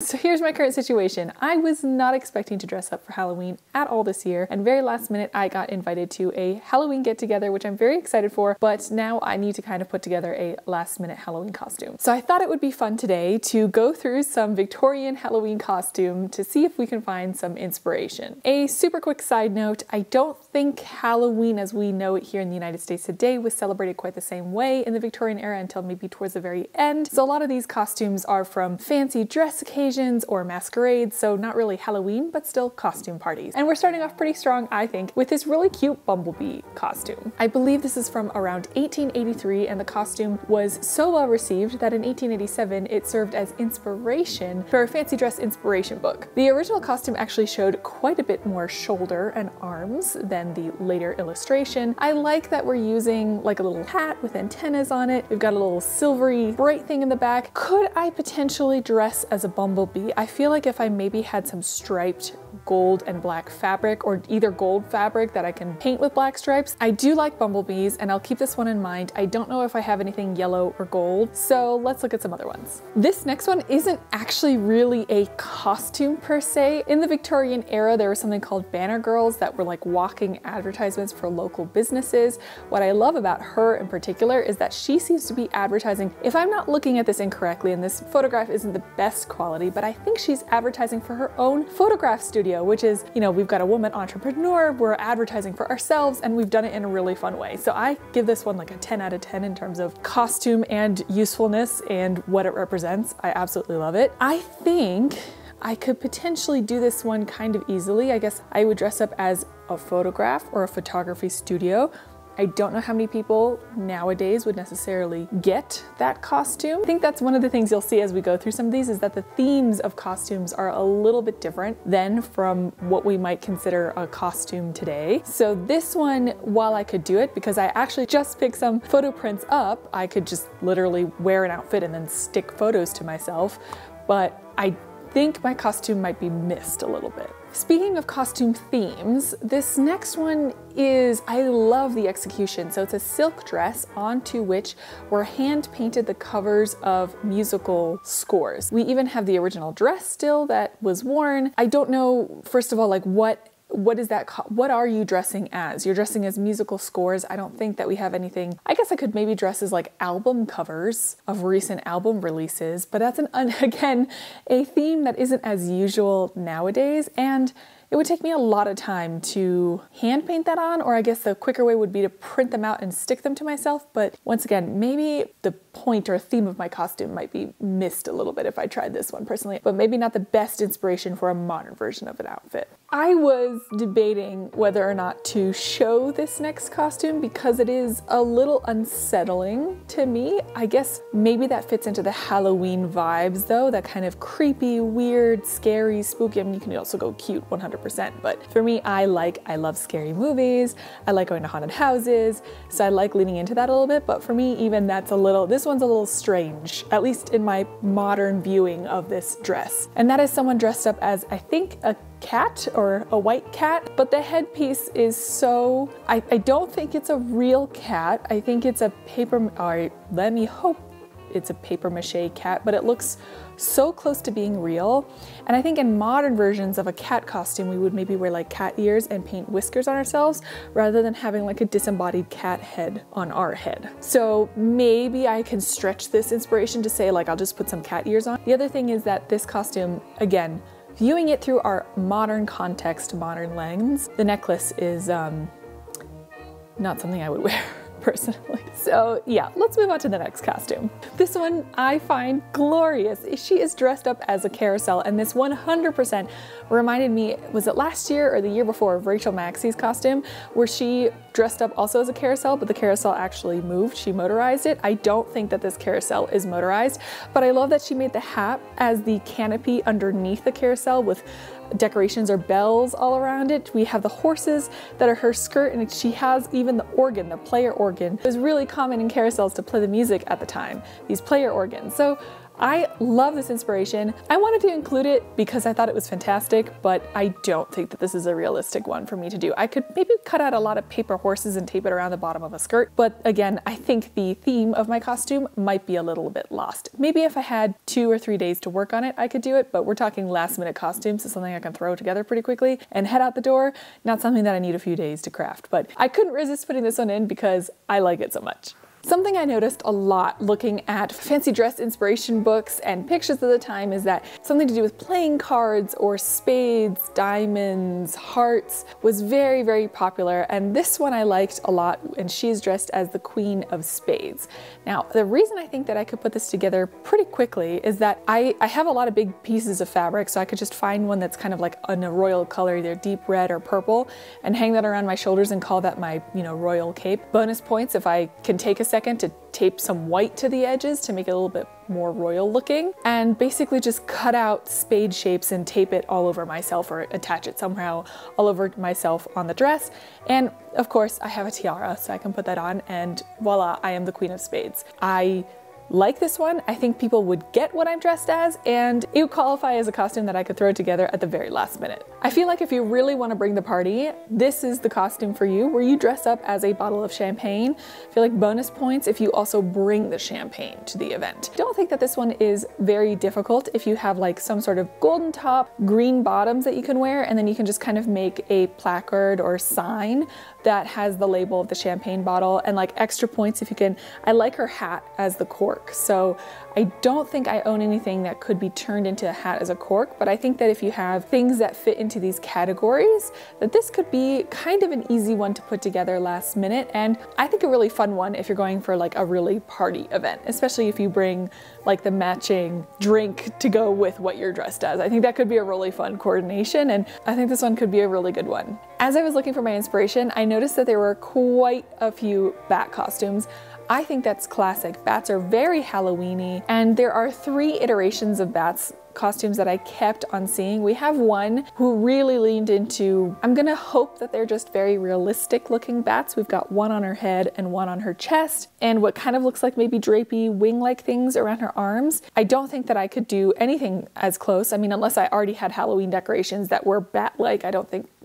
So here's my current situation. I was not expecting to dress up for Halloween at all this year, and very last minute I got invited to a Halloween get together, which I'm very excited for, but now I need to kind of put together a last minute Halloween costume. So I thought it would be fun today to go through some Victorian Halloween costume to see if we can find some inspiration. A super quick side note, I don't think Halloween as we know it here in the United States today was celebrated quite the same way in the Victorian era until maybe towards the very end. So a lot of these costumes are from fancy dress occasions or masquerades, so not really Halloween, but still costume parties. And we're starting off pretty strong, I think, with this really cute bumblebee costume. I believe this is from around 1883, and the costume was so well received that in 1887 it served as inspiration for a fancy dress inspiration book. The original costume actually showed quite a bit more shoulder and arms than the later illustration. I like that we're using like a little hat with antennas on it. We've got a little silvery bright thing in the back. Could I potentially dress as a bumblebee? I feel like if I maybe had some striped gold and black fabric, or either gold fabric that I can paint with black stripes. I do like bumblebees, and I'll keep this one in mind. I don't know if I have anything yellow or gold, so let's look at some other ones. This next one isn't actually really a costume per se. In the Victorian era, there was something called banner girls that were like walking advertisements for local businesses. What I love about her in particular is that she seems to be advertising, if I'm not looking at this incorrectly, and this photograph isn't the best quality, but I think she's advertising for her own photograph studio, which is, you know, we've got a woman entrepreneur, we're advertising for ourselves, and we've done it in a really fun way. So I give this one like a 10 out of 10 in terms of costume and usefulness and what it represents. I absolutely love it. I think I could potentially do this one kind of easily. I guess I would dress up as a photograph or a photography studio. I don't know how many people nowadays would necessarily get that costume. I think that's one of the things you'll see as we go through some of these, is that the themes of costumes are a little bit different than from what we might consider a costume today. So this one, while I could do it, because I actually just picked some photo prints up, I could just literally wear an outfit and then stick photos to myself, but I think my costume might be missed a little bit. Speaking of costume themes, this next one is, I love the execution. So it's a silk dress onto which were hand painted the covers of musical scores. We even have the original dress still that was worn. I don't know, first of all, like what is that? What are you dressing as? You're dressing as musical scores. I don't think that we have anything. I guess I could maybe dress as like album covers of recent album releases, but that's again, a theme that isn't as usual nowadays. And it would take me a lot of time to hand paint that on, or I guess the quicker way would be to print them out and stick them to myself. But once again, maybe the point or theme of my costume might be missed a little bit if I tried this one personally, but maybe not the best inspiration for a modern version of an outfit. I was debating whether or not to show this next costume because it is a little unsettling to me. I guess maybe that fits into the Halloween vibes though, that kind of creepy, weird, scary, spooky. I mean, you can also go cute 100%, but for me, I love scary movies. I like going to haunted houses. So I like leaning into that a little bit, but for me, even this one's a little strange, at least in my modern viewing of this dress. And that is someone dressed up as, I think, a cat or a white cat, but the headpiece is so, I don't think it's a real cat. I think it's a let me hope it's a paper mache cat, but it looks so close to being real. And I think in modern versions of a cat costume, we would maybe wear like cat ears and paint whiskers on ourselves rather than having like a disembodied cat head on our head. So maybe I can stretch this inspiration to say like, I'll just put some cat ears on. The other thing is that this costume, again, viewing it through our modern context, modern lens, the necklace is not something I would wear personally. So yeah, let's move on to the next costume. This one I find glorious. She is dressed up as a carousel, and this 100% reminded me, was it last year or the year before, of Rachel Maxey's costume, where she dressed up also as a carousel, but the carousel actually moved. She motorized it. I don't think that this carousel is motorized, but I love that she made the hat as the canopy underneath the carousel with decorations or bells all around it. We have the horses that are her skirt, and she has even the organ, the player organ. It was really common in carousels to play the music at the time, these player organs. So I love this inspiration. I wanted to include it because I thought it was fantastic, but I don't think that this is a realistic one for me to do. I could maybe cut out a lot of paper horses and tape it around the bottom of a skirt, but again, I think the theme of my costume might be a little bit lost. Maybe if I had 2 or 3 days to work on it, I could do it, but we're talking last minute costumes, so something I can throw together pretty quickly and head out the door, not something that I need a few days to craft. But I couldn't resist putting this one in because I like it so much. Something I noticed a lot looking at fancy dress inspiration books and pictures of the time is that something to do with playing cards or spades, diamonds, hearts was very, very popular, and this one I liked a lot, and she's dressed as the Queen of Spades. Now, the reason I think that I could put this together pretty quickly is that I have a lot of big pieces of fabric, so I could just find one that's kind of like in a royal color, either deep red or purple, and hang that around my shoulders and call that my, royal cape. Bonus points if I can take a second to tape some white to the edges to make it a little bit more royal looking, and basically just cut out spade shapes and tape it all over myself or attach it somehow all over myself on the dress. And of course I have a tiara, so I can put that on, and voila, I am the Queen of Spades. I like this one. I think people would get what I'm dressed as, and it would qualify as a costume that I could throw together at the very last minute. I feel like if you really want to bring the party, this is the costume for you, where you dress up as a bottle of champagne. I feel like bonus points if you also bring the champagne to the event. Don't think that this one is very difficult if you have like some sort of golden top, green bottoms that you can wear, and then you can just kind of make a placard or sign that has the label of the champagne bottle, and like extra points if you can. I like her hat as the cork, so I don't think I own anything that could be turned into a hat as a cork, but I think that if you have things that fit into these categories, that this could be kind of an easy one to put together last minute, and I think a really fun one if you're going for like a really party event, especially if you bring like the matching drink to go with what you're dressed as. I think that could be a really fun coordination, and I think this one could be a really good one. As I was looking for my inspiration, I noticed that there were quite a few bat costumes. I think that's classic. Bats are very Halloween-y, and there are 3 iterations of bats costumes that I kept on seeing. We have one who really leaned into, I'm gonna hope that they're just very realistic looking bats. We've got one on her head and one on her chest, and what kind of looks like maybe drapey wing-like things around her arms. I don't think that I could do anything as close. I mean, unless I already had Halloween decorations that were bat-like,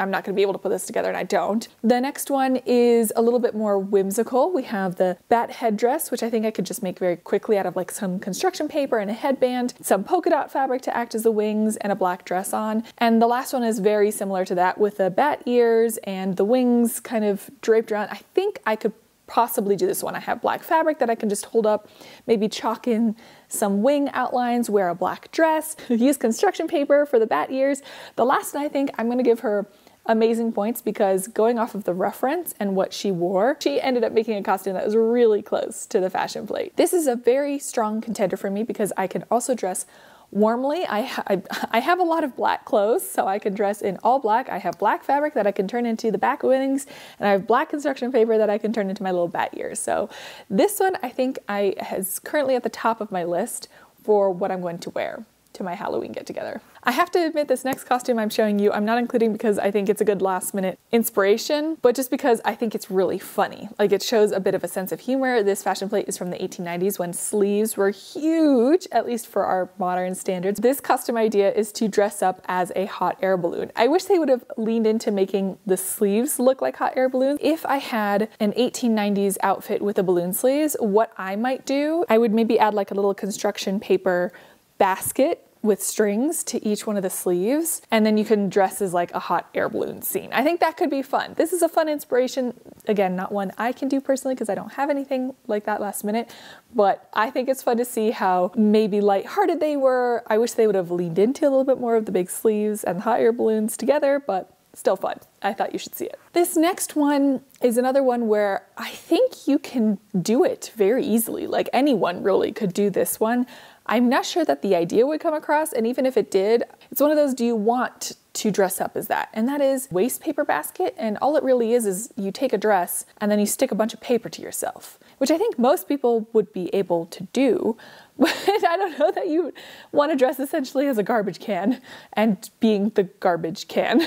I'm not gonna be able to put this together, and I don't. The next one is a little bit more whimsical. We have the bat headdress, which I think I could just make very quickly out of like some construction paper and a headband, some polka dot fabric to act as the wings, and a black dress on. And the last one is very similar to that, with the bat ears and the wings kind of draped around. I think I could possibly do this one. I have black fabric that I can just hold up, maybe chalk in some wing outlines, wear a black dress, use construction paper for the bat ears. The last one, I think I'm gonna give her amazing points because going off of the reference and what she wore, she ended up making a costume that was really close to the fashion plate. This is a very strong contender for me because I can also dress warmly. I have a lot of black clothes, so I can dress in all black. I have black fabric that I can turn into the back wings, and I have black construction paper that I can turn into my little bat ears. So this one I think is currently at the top of my list for what I'm going to wear to my Halloween get-together. I have to admit, this next costume I'm showing you, I'm not including because I think it's a good last-minute inspiration, but just because I think it's really funny. Like, it shows a bit of a sense of humor. This fashion plate is from the 1890s when sleeves were huge, at least for our modern standards. This costume idea is to dress up as a hot air balloon. I wish they would have leaned into making the sleeves look like hot air balloons. If I had an 1890s outfit with the balloon sleeves, what I might do, I would maybe add like a little construction paper basket with strings to each one of the sleeves, and then you can dress as like a hot air balloon scene. I think that could be fun. This is a fun inspiration. Again, not one I can do personally because I don't have anything like that last minute, but I think it's fun to see how maybe lighthearted they were. I wish they would have leaned into a little bit more of the big sleeves and the hot air balloons together, but still fun. I thought you should see it. This next one is another one where I think you can do it very easily. Like, anyone really could do this one. I'm not sure that the idea would come across, and even if it did, it's one of those, do you want to dress up as that? And that is wastepaper basket, and all it really is you take a dress and then you stick a bunch of paper to yourself, which I think most people would be able to do, but I don't know that you want to dress essentially as a garbage can and being the garbage can,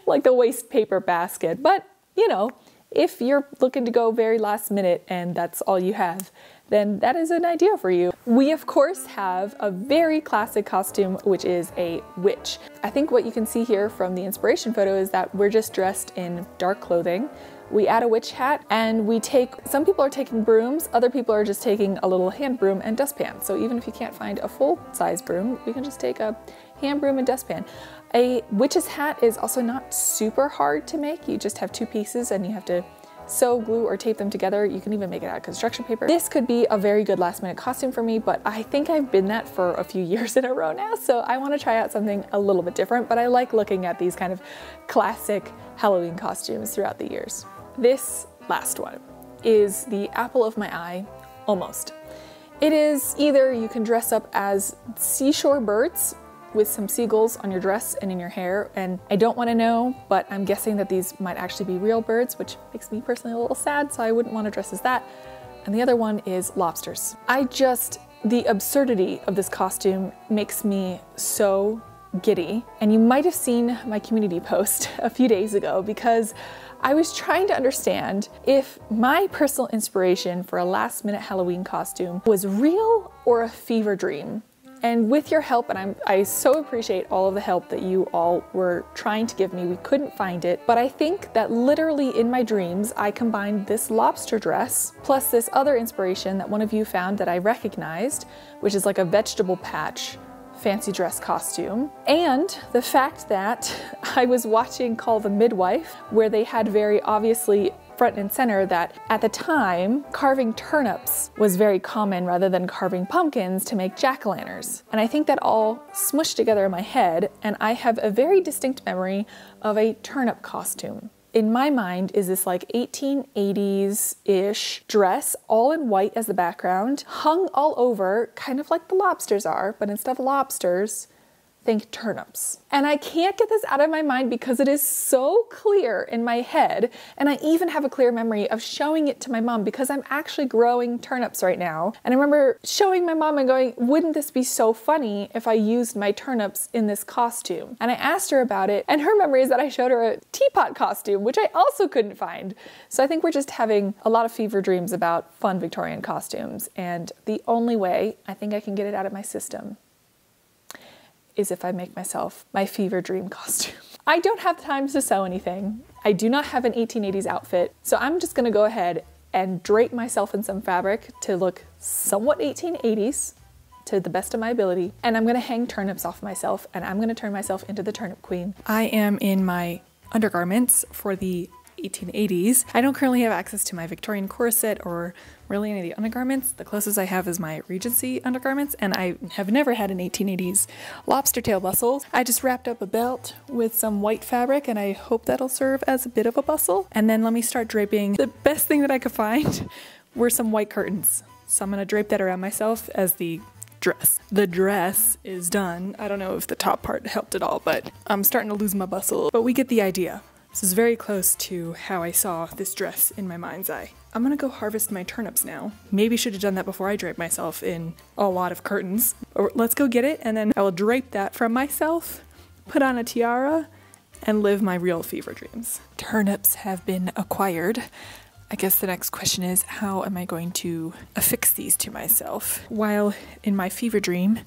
like the wastepaper basket. But, you know, if you're looking to go very last minute and that's all you have, then that is an idea for you. We of course have a very classic costume, which is a witch. I think what you can see here from the inspiration photo is that we're just dressed in dark clothing. We add a witch hat and we take, some people are taking brooms, other people are just taking a little hand broom and dustpan. So even if you can't find a full size broom, we can just take a hand broom and dustpan. A witch's hat is also not super hard to make. You just have two pieces and you have to sew, glue, or tape them together. You can even make it out of construction paper. This could be a very good last minute costume for me, but I think I've been that for a few years in a row now, so I want to try out something a little bit different, but I like looking at these kind of classic Halloween costumes throughout the years. This last one is the apple of my eye, almost. It is either you can dress up as seashore birds with some seagulls on your dress and in your hair, and I don't want to know, but I'm guessing that these might actually be real birds, which makes me personally a little sad, so I wouldn't want to dress as that. And the other one is lobsters. The absurdity of this costume makes me so giddy, and you might have seen my community post a few days ago because I was trying to understand if my personal inspiration for a last minute Halloween costume was real or a fever dream. And with your help, and I so appreciate all of the help that you all were trying to give me, we couldn't find it, but I think that literally in my dreams, I combined this lobster dress plus this other inspiration that one of you found that I recognized, which is like a vegetable patch fancy dress costume, and the fact that I was watching Call the Midwife, where they had very obviously front and center that at the time, carving turnips was very common rather than carving pumpkins to make jack-o'-lanterns. And I think that all smushed together in my head, and I have a very distinct memory of a turnip costume. In my mind is this like 1880s-ish dress, all in white as the background, hung all over, kind of like the lobsters are, but instead of lobsters, think turnips. And I can't get this out of my mind because it is so clear in my head, and I even have a clear memory of showing it to my mom because I'm actually growing turnips right now. And I remember showing my mom and going, wouldn't this be so funny if I used my turnips in this costume? And I asked her about it, and her memory is that I showed her a teapot costume, which I also couldn't find. So I think we're just having a lot of fever dreams about fun Victorian costumes, and the only way I think I can get it out of my system is if I make myself my fever dream costume. I don't have time to sew anything. I do not have an 1880s outfit, so I'm just gonna go ahead and drape myself in some fabric to look somewhat 1880s to the best of my ability, and I'm gonna hang turnips off myself, and I'm gonna turn myself into the turnip queen. I am in my undergarments for the 1880s. I don't currently have access to my Victorian corset or really any of the undergarments. The closest I have is my Regency undergarments, and I have never had an 1880s lobster tail bustle. I just wrapped up a belt with some white fabric, and I hope that'll serve as a bit of a bustle. And then let me start draping. The best thing that I could find were some white curtains. So I'm gonna drape that around myself as the dress. The dress is done. I don't know if the top part helped at all, but I'm starting to lose my bustle, but we get the idea. This is very close to how I saw this dress in my mind's eye. I'm gonna go harvest my turnips now. Maybe should have done that before I draped myself in a lot of curtains. Or let's go get it, and then I will drape that from myself, put on a tiara, and live my real fever dreams. Turnips have been acquired. I guess the next question is, how am I going to affix these to myself? While in my fever dream,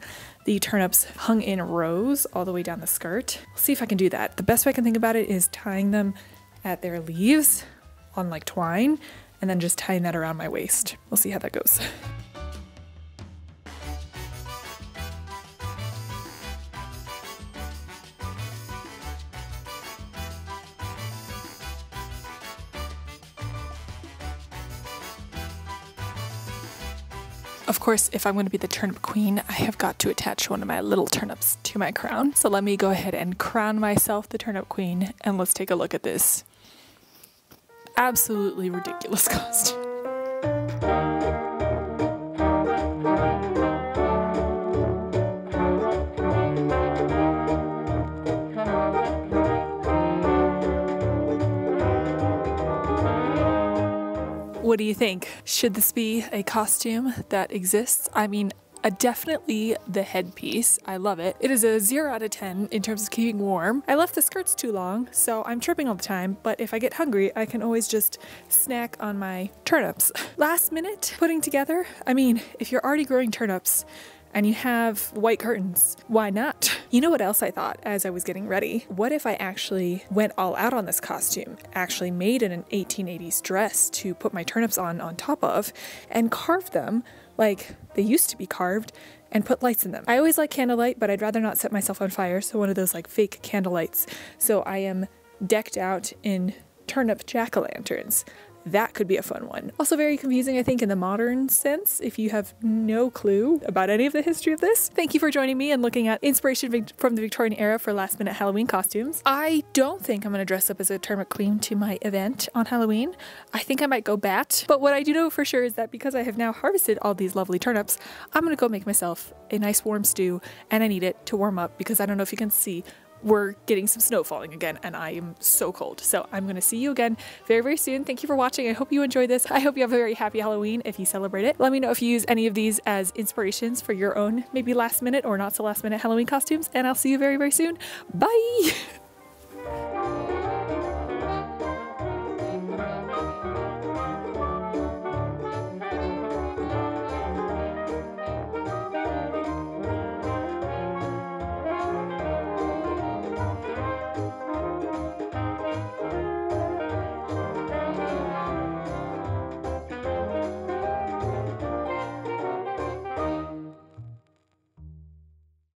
the turnips hung in rows all the way down the skirt. I'll see if I can do that. The best way I can think about it is tying them at their leaves on like twine, and then just tying that around my waist. We'll see how that goes. Of course, if I'm going to be the turnip queen, I have got to attach one of my little turnips to my crown. So let me go ahead and crown myself the turnip queen, and let's take a look at this absolutely ridiculous costume. What do you think? Should this be a costume that exists? I mean, Definitely the headpiece. I love it. It is a 0 out of 10 in terms of keeping warm. I left the skirts too long, so I'm tripping all the time, but if I get hungry, I can always just snack on my turnips. Last minute putting together, I mean, if you're already growing turnips and you have white curtains, why not? You know what else I thought as I was getting ready? What if I actually went all out on this costume, actually made it an 1880s dress to put my turnips on top of, and carved them like they used to be carved, and put lights in them. I always like candlelight, but I'd rather not set myself on fire, so one of those like fake candlelights. So I am decked out in turnip jack-o'-lanterns. That could be a fun one. Also very confusing, I think, in the modern sense, if you have no clue about any of the history of this. Thank you for joining me and looking at inspiration from the Victorian era for last minute Halloween costumes. I don't think I'm gonna dress up as a turnip queen to my event on Halloween. I think I might go bat, but what I do know for sure is that because I have now harvested all these lovely turnips, I'm gonna go make myself a nice warm stew, and I need it to warm up because I don't know if you can see, we're getting some snow falling again and I am so cold. So I'm gonna see you again very, very soon. Thank you for watching. I hope you enjoyed this. I hope you have a very happy Halloween if you celebrate it. Let me know if you use any of these as inspirations for your own maybe last minute or not so last minute Halloween costumes, and I'll see you very, very soon. Bye!